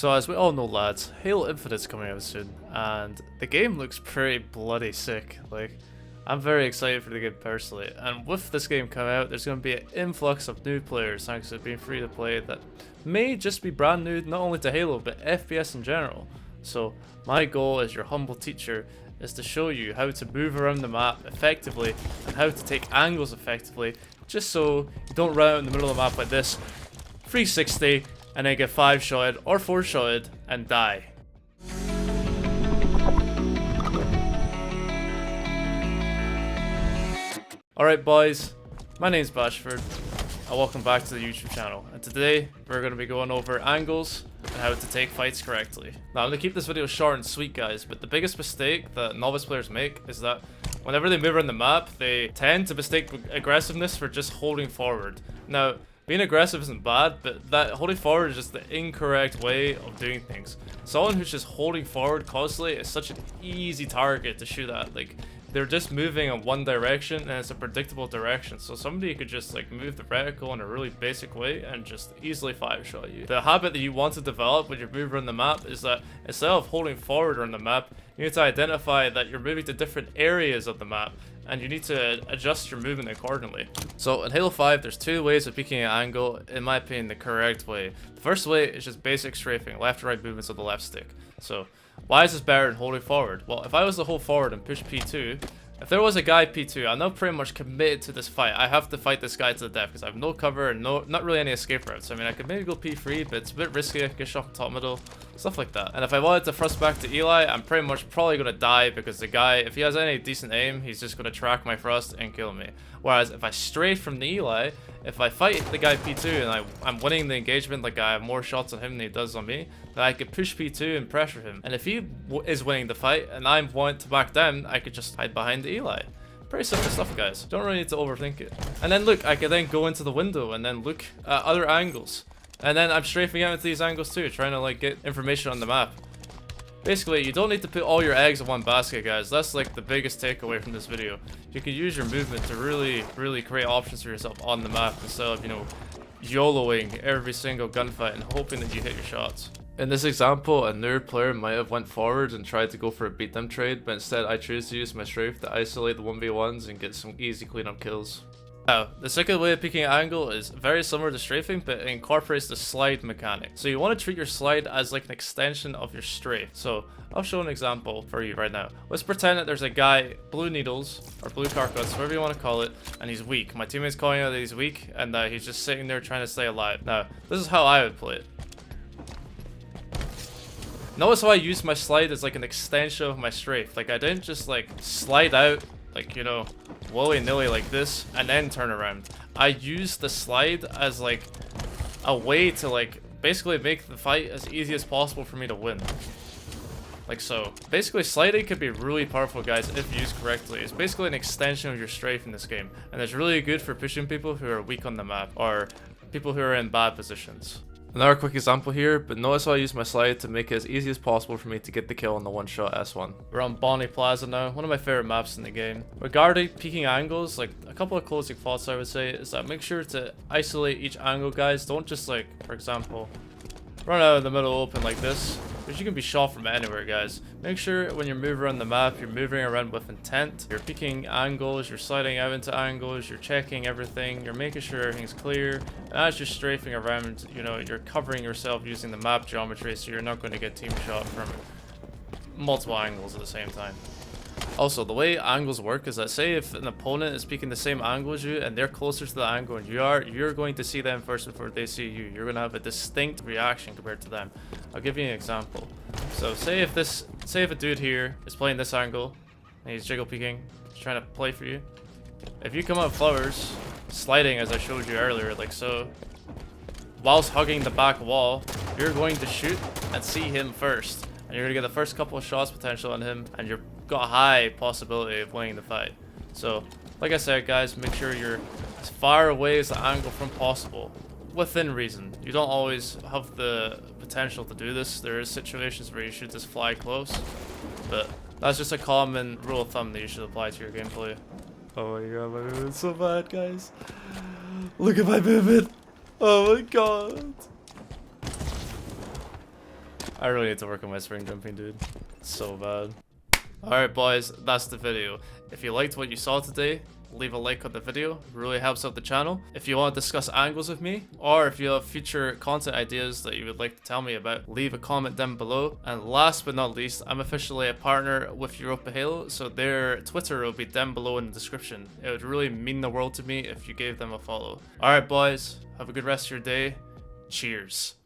So as we all know, lads, Halo Infinite's coming out soon, and the game looks pretty bloody sick. Like, I'm very excited for the game personally, and with this game coming out, there's going to be an influx of new players thanks to it being free to play that may just be brand new, not only to Halo, but FPS in general. So my goal as your humble teacher is to show you how to move around the map effectively and how to take angles effectively, just so you don't run out in the middle of the map like this, 360, and then get 5-shotted or 4-shotted and die. Alright boys, my name's Batchford, and welcome back to the YouTube channel, and today we're going to be going over angles and how to take fights correctly. Now I'm going to keep this video short and sweet, guys, but the biggest mistake that novice players make is that whenever they move around the map, they tend to mistake aggressiveness for just holding forward. Now, being aggressive isn't bad, but that holding forward is just the incorrect way of doing things. Someone who's just holding forward constantly is such an easy target to shoot at. Like, they're just moving in one direction and it's a predictable direction, so somebody could just like move the reticle in a really basic way and just easily 5-shot you. The habit that you want to develop when you're moving around the map is that instead of holding forward on the map, you need to identify that you're moving to different areas of the map and you need to adjust your movement accordingly. So in Halo 5, there's two ways of peeking an angle, in my opinion, the correct way. The first way is just basic strafing, left to right movements of the left stick. So why is this better than holding forward? Well, if I was to hold forward and push P2, if there was a guy P2, I'm now pretty much committed to this fight. I have to fight this guy to the death because I have no cover and not really any escape routes. I mean, I could maybe go P3, but it's a bit risky. I could get shot from top middle, stuff like that. And if I wanted to thrust back to Eli, I'm pretty much probably going to die because the guy, if he has any decent aim, he's just going to track my thrust and kill me. Whereas if I stray from the Eli, if I fight the guy P2 and I'm winning the engagement, like I have more shots on him than he does on me, then I could push P2 and pressure him. And if he is winning the fight and I want to back down, I could just hide behind the Eli. Pretty simple stuff, guys. Don't really need to overthink it. And then look, I could then go into the window and then look at other angles. And then I'm strafing out into these angles too, trying to like get information on the map. Basically, you don't need to put all your eggs in one basket, guys. That's like the biggest takeaway from this video. You can use your movement to really create options for yourself on the map instead of, you know, YOLOing every single gunfight and hoping that you hit your shots. In this example, a nerd player might have went forward and tried to go for a beat them trade, but instead I choose to use my strafe to isolate the 1v1s and get some easy cleanup kills. Now, the second way of picking an angle is very similar to strafing, but it incorporates the slide mechanic. So you want to treat your slide as like an extension of your strafe. So I'll show an example for you right now. Let's pretend that there's a guy, blue needles, or blue carcuts, whatever you want to call it, and he's weak. My teammate's calling out that he's weak, and he's just sitting there trying to stay alive. Now, this is how I would play it. Notice how I use my slide as like an extension of my strafe. Like I didn't just like slide out, like, you know, willy-nilly like this and then turn around. I used the slide as like a way to like basically make the fight as easy as possible for me to win. Like so. Basically, sliding can be really powerful, guys, if used correctly. It's basically an extension of your strafe in this game, and it's really good for pushing people who are weak on the map or people who are in bad positions. Another quick example here, but notice how I use my slide to make it as easy as possible for me to get the kill on the one-shot S1. We're on Bonnie Plaza now, one of my favorite maps in the game. Regarding peeking angles, like a couple of closing thoughts I would say is that make sure to isolate each angle, guys. Don't just like, for example, run out in the middle open like this, because you can be shot from anywhere, guys. Make sure when you're moving around the map, you're moving around with intent. You're picking angles, you're sliding out into angles, you're checking everything, you're making sure everything's clear. And as you're strafing around, you know, you're covering yourself using the map geometry, so you're not going to get team shot from multiple angles at the same time. Also, the way angles work is that say if an opponent is peeking the same angle as you and they're closer to the angle and you're going to see them first before they see you. You're going to have a distinct reaction compared to them. I'll give you an example. So say if a dude here is playing this angle and he's jiggle peeking, he's trying to play for you. If you come out flowers, sliding as I showed you earlier, like so, whilst hugging the back wall, you're going to shoot and see him first. And you're going to get the first couple of shots potential on him, and you've got a high possibility of winning the fight. So, like I said, guys, make sure you're as far away as the angle from possible, within reason. You don't always have the potential to do this. There is situations where you should just fly close, but that's just a common rule of thumb that you should apply to your gameplay. Oh my god, my movement's so bad, guys. Look at my movement. Oh my god. I really need to work on my spring jumping, dude. It's so bad. Alright boys, that's the video. If you liked what you saw today, leave a like on the video. It really helps out the channel. If you want to discuss angles with me, or if you have future content ideas that you would like to tell me about, leave a comment down below. And last but not least, I'm officially a partner with Europa Halo, so their Twitter will be down below in the description. It would really mean the world to me if you gave them a follow. Alright boys, have a good rest of your day. Cheers.